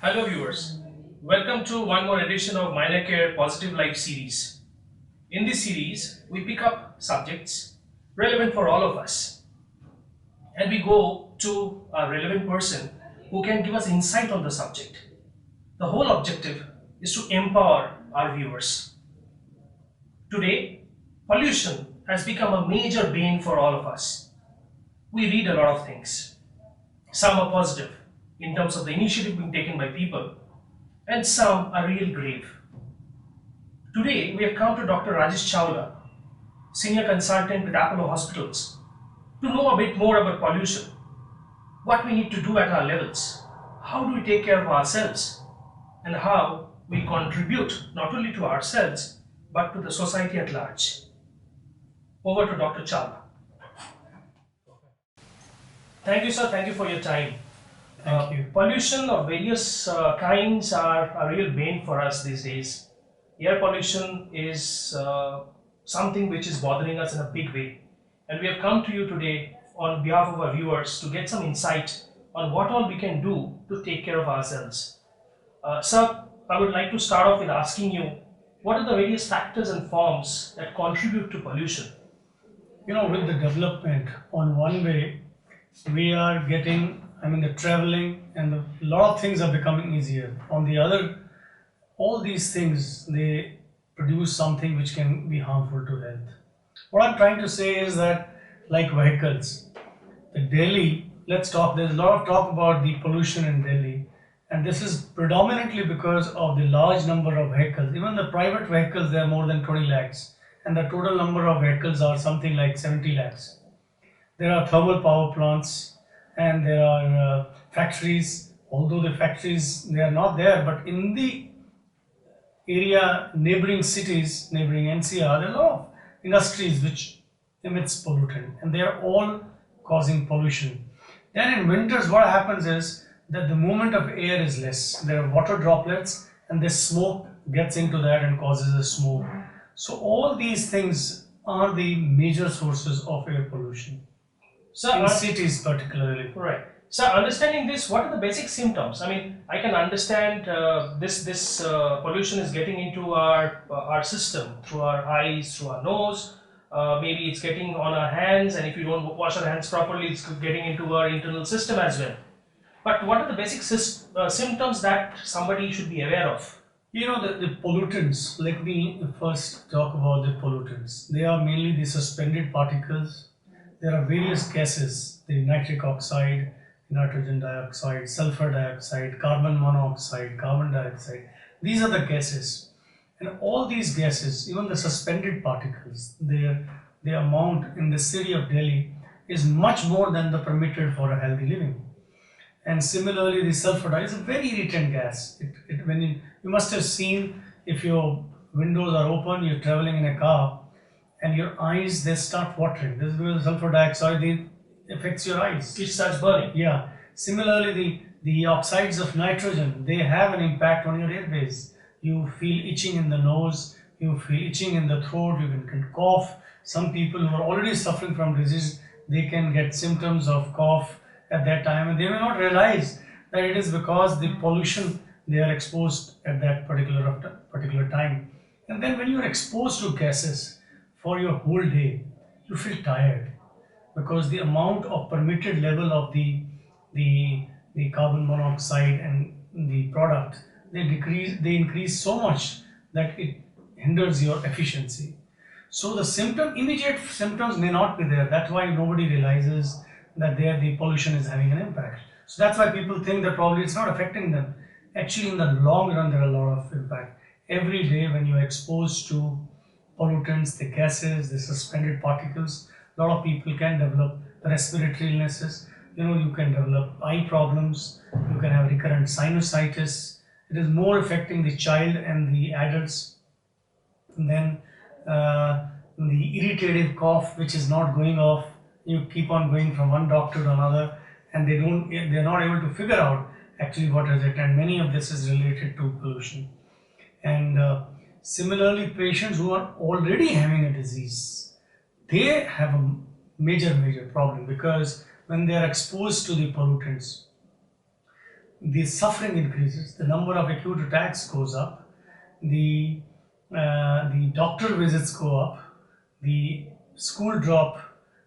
Hello viewers, welcome to one more edition of Minor Care Positive Life series. In this series, we pick up subjects relevant for all of us and we go to a relevant person who can give us insight on the subject. The whole objective is to empower our viewers. Today, pollution has become a major bane for all of us. We read a lot of things. Some are positive in terms of the initiative being taken by people, and some are real grave. Today, we have come to Dr. Rajesh Chawla, Senior Consultant with Apollo Hospitals, to know a bit more about pollution, what we need to do at our levels, how do we take care of ourselves, and how we contribute not only to ourselves but to the society at large. Over to Dr. Chawla. Thank you, sir. Thank you for your time. Thank you. Pollution of various kinds are a real bane for us these days. Air pollution is something which is bothering us in a big way. And we have come to you today on behalf of our viewers to get some insight on what all we can do to take care of ourselves. Sir, I would like to start off with asking you, what are the various factors and forms that contribute to pollution? With the development, on one way, we are getting, the traveling and a lot of things are becoming easier. On the other, all these things, they produce something which can be harmful to health. What I'm trying to say is that, like vehicles, Delhi, there's a lot of talk about the pollution in Delhi, and this is predominantly because of the large number of vehicles. Even the private vehicles, they are more than 20 lakhs, and the total number of vehicles are something like 70 lakhs. There are thermal power plants, and there are factories. Although the factories, they are not there, but in the area neighboring cities, neighboring NCR, there are a lot of industries which emits pollutant, and they are all causing pollution. Then in winters, what happens is that the movement of air is less. There are water droplets, and the smoke gets into that and causes a smoke. So all these things are the major sources of air pollution. So, In cities particularly. right. So, understanding this, what are the basic symptoms? I mean, I can understand this pollution is getting into our system through our eyes, through our nose. Maybe it's getting on our hands, and if you don't wash our hands properly, it's getting into our internal system as well. But what are the basic symptoms that somebody should be aware of? The pollutants, let me first talk about the pollutants. They are mainly the suspended particles. There are various gases, the nitric oxide, nitrogen dioxide, sulfur dioxide, carbon monoxide, carbon dioxide. These are the gases. And all these gases, even the suspended particles, their amount in the city of Delhi is much more than the permitted for a healthy living. And similarly, the sulfur dioxide is a very irritant gas. You must have seen, if your windows are open, you're traveling in a car, and your eyes, they start watering. This is because the sulfur dioxide affects your eyes. It starts burning. Yeah. Similarly, the oxides of nitrogen, they have an impact on your airways. You feel itching in the nose, you feel itching in the throat, you can cough. Some people who are already suffering from disease, they can get symptoms of cough at that time, and they may not realize that it is because the pollution they are exposed at that particular time. And then when you are exposed to gases for your whole day, you feel tired because the amount of permitted level of the carbon monoxide and the product, they increase so much that it hinders your efficiency. So the immediate symptoms may not be there. That's why nobody realizes that the pollution is having an impact. So that's why people think that probably it's not affecting them. Actually, in the long run, there are a lot of impact. Every day when you are exposed to pollutants, the gases, the suspended particles, a lot of people can develop respiratory illnesses. You can develop eye problems, you can have recurrent sinusitis. It is more affecting the child and the adults. And then the irritative cough, which is not going off. You keep on going from one doctor to another, and they're not able to figure out actually what is it. And many of this is related to pollution. And similarly, patients who are already having a disease, they have a major problem, because when they are exposed to the pollutants, the suffering increases, the number of acute attacks goes up, the doctor visits go up, the school drop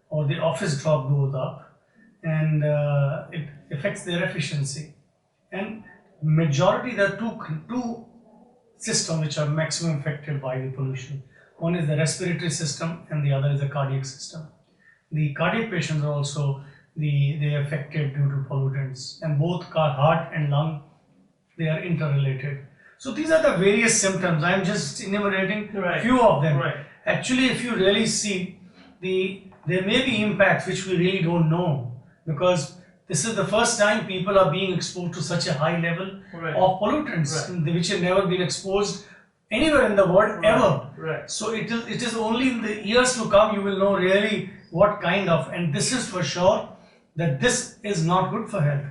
or the office drop goes up, and it affects their efficiency. And majority, there are two systems which are maximum affected by the pollution. One is the respiratory system and the other is the cardiac system. The cardiac patients are also they are affected due to pollutants, and both heart and lung, they are interrelated. So these are the various symptoms. I am just enumerating a few of them. Right. Actually, if you really see, there may be impacts which we really don't know, because this is the first time people are being exposed to such a high level of pollutants, which have never been exposed anywhere in the world ever. Right. So it is only in the years to come you will know really what kind of, and this is for sure that this is not good for health.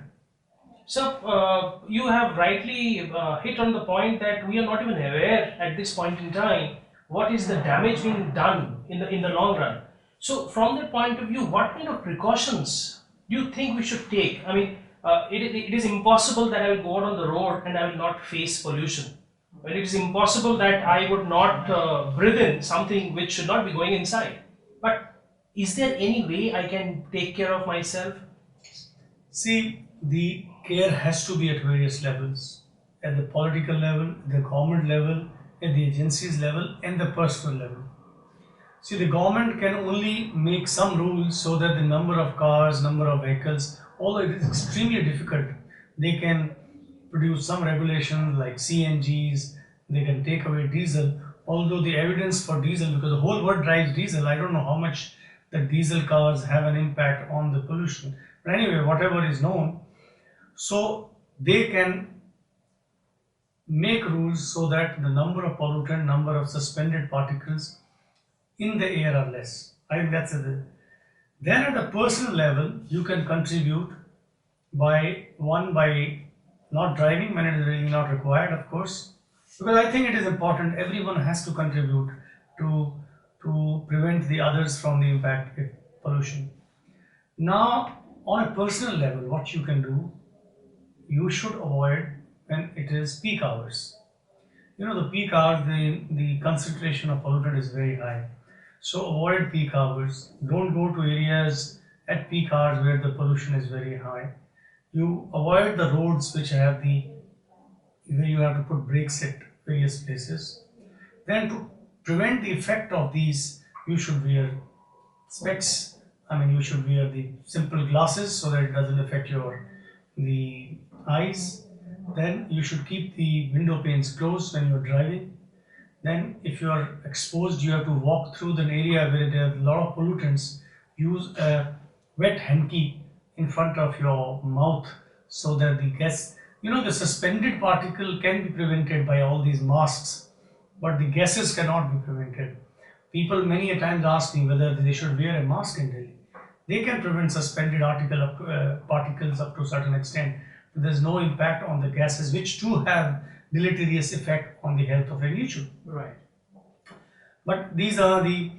So you have rightly hit on the point that we are not even aware at this point in time what is the damage being done in the long run. So from that point of view, what kind of precautions do you think we should take? I mean, it is impossible that I will go out on the road and I will not face pollution. Well, it is impossible that I would not breathe in something which should not be going inside. But is there any way I can take care of myself? See, the care has to be at various levels, at the political level, the government level, at the agencies level, and the personal level. See, the government can only make some rules so that the number of cars, number of vehicles, although it is extremely difficult, they can produce some regulations like CNGs, they can take away diesel, although the evidence for diesel, because the whole world drives diesel, I don't know how much the diesel cars have an impact on the pollution. But anyway, whatever is known, so they can make rules so that the number of pollutant, number of suspended particles in the air are less. I think that's it. Then at a personal level, you can contribute by not driving when it is really not required, of course, because I think it is important. Everyone has to contribute to prevent the others from the impact of pollution. Now, on a personal level, what you can do, you should avoid when it is peak hours. You know, the peak hours, the concentration of pollutant is very high. So avoid peak hours. Don't go to areas at peak hours where the pollution is very high. You avoid the roads which have where you have to put brakes at various places. Then to prevent the effect of these, you should wear specs. I mean, you should wear the simple glasses so that it doesn't affect the eyes. Then you should keep the window panes closed when you're driving. Then if you are exposed, you have to walk through an area where there are a lot of pollutants. Use a wet hanky in front of your mouth so that the gas, the suspended particle can be prevented by all these masks, but the gases cannot be prevented. People many a times ask me whether they should wear a mask in Delhi. They can prevent suspended particles up to a certain extent, but there is no impact on the gases, which too have deleterious effect on the health of individual. Right. But these are you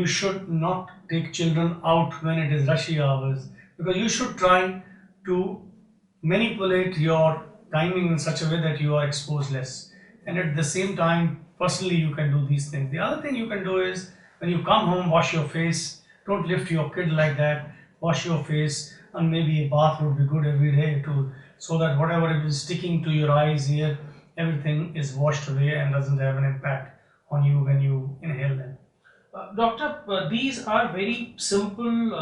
should not take children out when it is rushy hours, because you should try to manipulate your timing in such a way that you are exposed less. And at the same time, personally, you can do these things. The other thing you can do is when you come home, wash your face. Don't lift your kid like that. Wash your face, and maybe a bath would be good every day so that whatever is sticking to your eyes, ear, everything is washed away and doesn't have an impact on you when you inhale them. Doctor, these are very simple,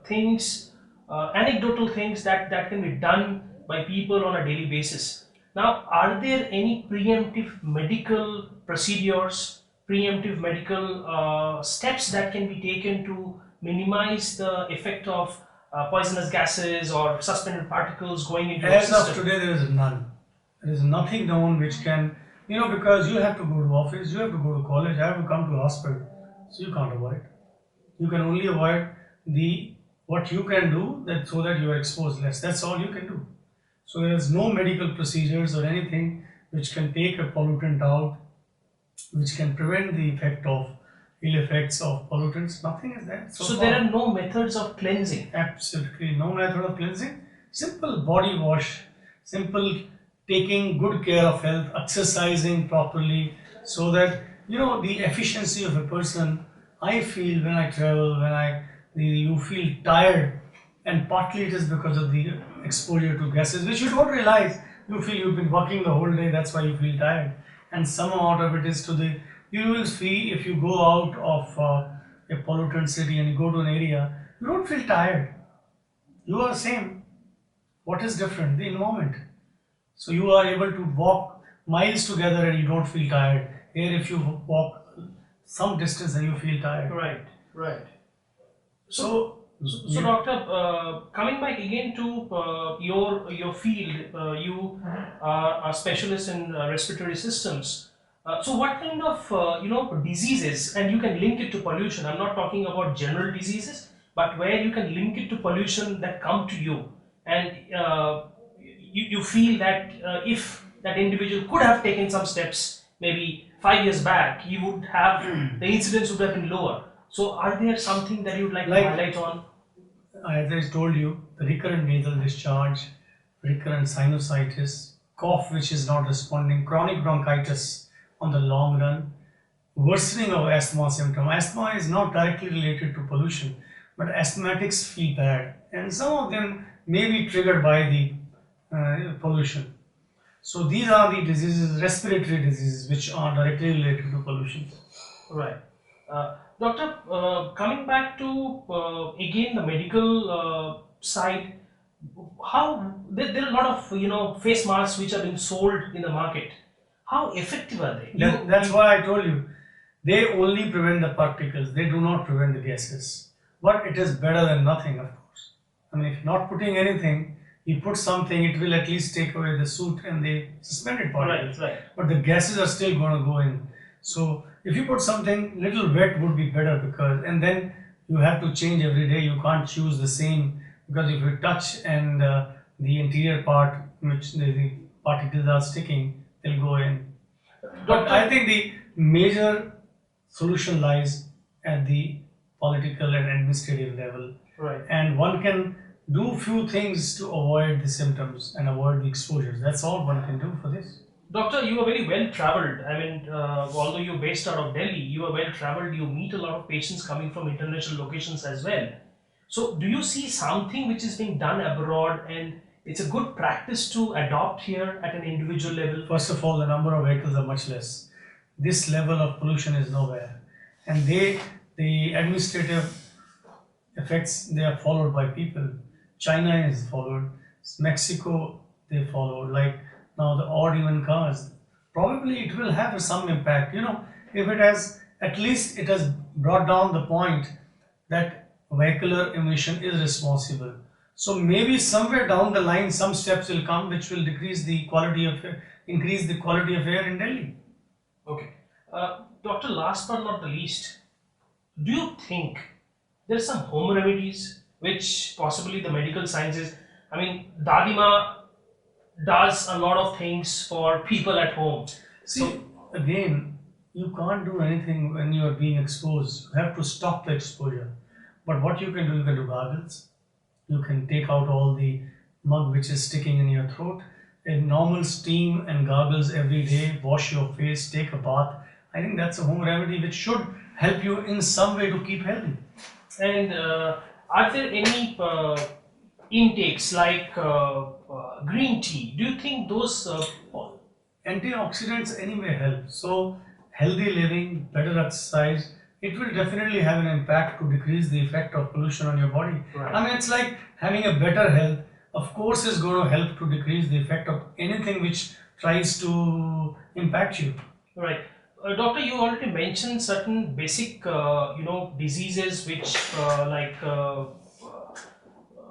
things, anecdotal things that can be done by people on a daily basis. Now, are there any preemptive medical procedures, preemptive medical steps that can be taken to minimize the effect of poisonous gases or suspended particles going into the system? As of today, there is none. There is nothing known which can, because you have to go to office, you have to go to college, I have to come to hospital, so you can't avoid. You can only avoid what you can do so that you are exposed less. That's all you can do. So there is no medical procedures or anything which can take a pollutant out, which can prevent the effect of ill effects of pollutants. Nothing is there so So far. there are no methods of cleansing. Absolutely no method of cleansing. Simple body wash, simple taking good care of health, exercising properly, so that the efficiency of a person. I feel when I travel, you feel tired, and partly it is because of the exposure to gases, which you don't realize. You feel you've been working the whole day, that's why you feel tired, and some amount of it is to the. You will see if you go out of a pollutant city and you go to an area, you don't feel tired. You are the same. What is different? The environment. So you are able to walk miles together and you don't feel tired. Here, if you walk some distance and you feel tired. Right, right. So, Yeah. doctor, coming back again to your field, you are a specialist in respiratory systems. So, what kind of diseases, and you can link it to pollution. I'm not talking about general diseases, but where you can link it to pollution that come to you, and you feel that if that individual could have taken some steps, maybe 5 years back, he would have the incidence would have been lower. So, are there something that you would like to highlight on? As I told you, the recurrent nasal discharge, recurrent sinusitis, cough which is not responding, chronic bronchitis on the long run, worsening of asthma symptom. Asthma is not directly related to pollution, but asthmatics feel bad, and some of them may be triggered by the pollution. So these are the diseases, respiratory diseases, which are directly related to pollution. Right. Doctor, coming back to again the medical side, how there are a lot of face masks which are being sold in the market. How effective are they? That's why I told you, they only prevent the particles. They do not prevent the gases. But it is better than nothing, of course. I mean, if not putting anything, you put something, it will at least take away the soot and the suspended particles. Right. But the gases are still going to go in. So if you put something little wet would be better, because and then you have to change every day. You can't choose the same, because if you touch and the interior part, which the particles are sticking, they'll go in. But I think the major solution lies at the political and administrative level. Right. And one can do few things to avoid the symptoms and avoid the exposures. That's all one can do for this. Doctor, you are very well traveled. I mean, although you're based out of Delhi, you are well traveled. You meet a lot of patients coming from international locations as well. So, do you see something which is being done abroad and it's a good practice to adopt here at an individual level? First of all, the number of vehicles are much less. This level of pollution is nowhere. And the administrative effects, they are followed by people. China is followed. Mexico, they followed. Like now the odd even cars. Probably it will have some impact. If it has, at least it has brought down the point that vehicular emission is responsible. So maybe somewhere down the line, some steps will come which will increase the quality of air in Delhi. Okay. Doctor, last but not the least, do you think there are some home remedies which possibly the medical sciences, I mean, Dadima does a lot of things for people at home. See, again, you can't do anything when you are being exposed. You have to stop the exposure. But what you can do gargles. You can take out all the mud which is sticking in your throat. A normal steam and gargles every day, wash your face, take a bath. I think that's a home remedy which should help you in some way to keep healthy. And are there any intakes like green tea? Do you think those antioxidants anyway help? So healthy living, better exercise, it will definitely have an impact to decrease the effect of pollution on your body. Right. I mean, it's like having a better health, of course, is going to help to decrease the effect of anything which tries to impact you. Right. Doctor, you already mentioned certain basic, diseases which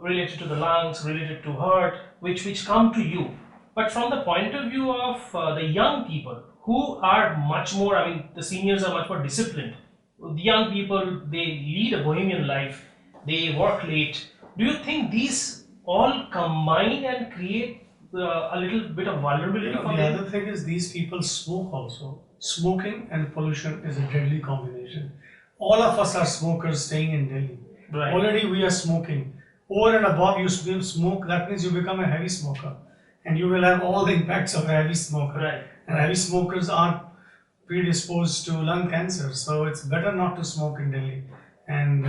related to the lungs, related to heart, which come to you. But from the point of view of the young people who are much more, I mean, the seniors are much more disciplined. The young people, they lead a bohemian life, they work late. Do you think these all combine and create a little bit of vulnerability for The them? other thing is these people smoke also. Smoking and pollution is a deadly combination. all of us are smokers staying in Delhi. Right. Already we are smoking. Over and above you still smoke, that means you become a heavy smoker. And you will have all the impacts of a heavy smoker. Right. And heavy smokers aren't predisposed to lung cancer. So it's better not to smoke in Delhi and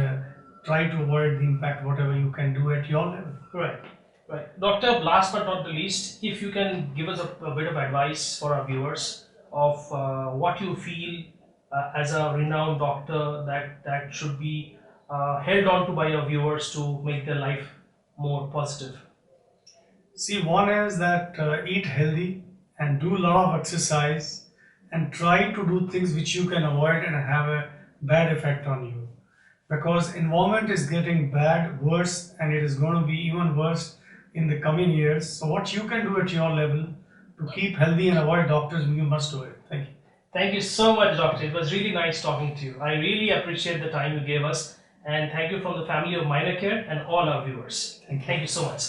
try to avoid the impact, whatever you can do at your level. Right. Right. Doctor, last but not the least, if you can give us a bit of advice for our viewers of what you feel as a renowned doctor that should be held on to by your viewers to make their life more positive. See, one is that eat healthy and do a lot of exercise and try to do things which you can avoid and have a bad effect on you. Because environment is getting bad, worse, and it is going to be even worse in the coming years. So what you can do at your level to keep healthy and avoid doctors, you must do it. Thank you. Thank you so much, Doctor. It was really nice talking to you. I really appreciate the time you gave us, and thank you from the family of Minor Care and all our viewers. Thank you so much.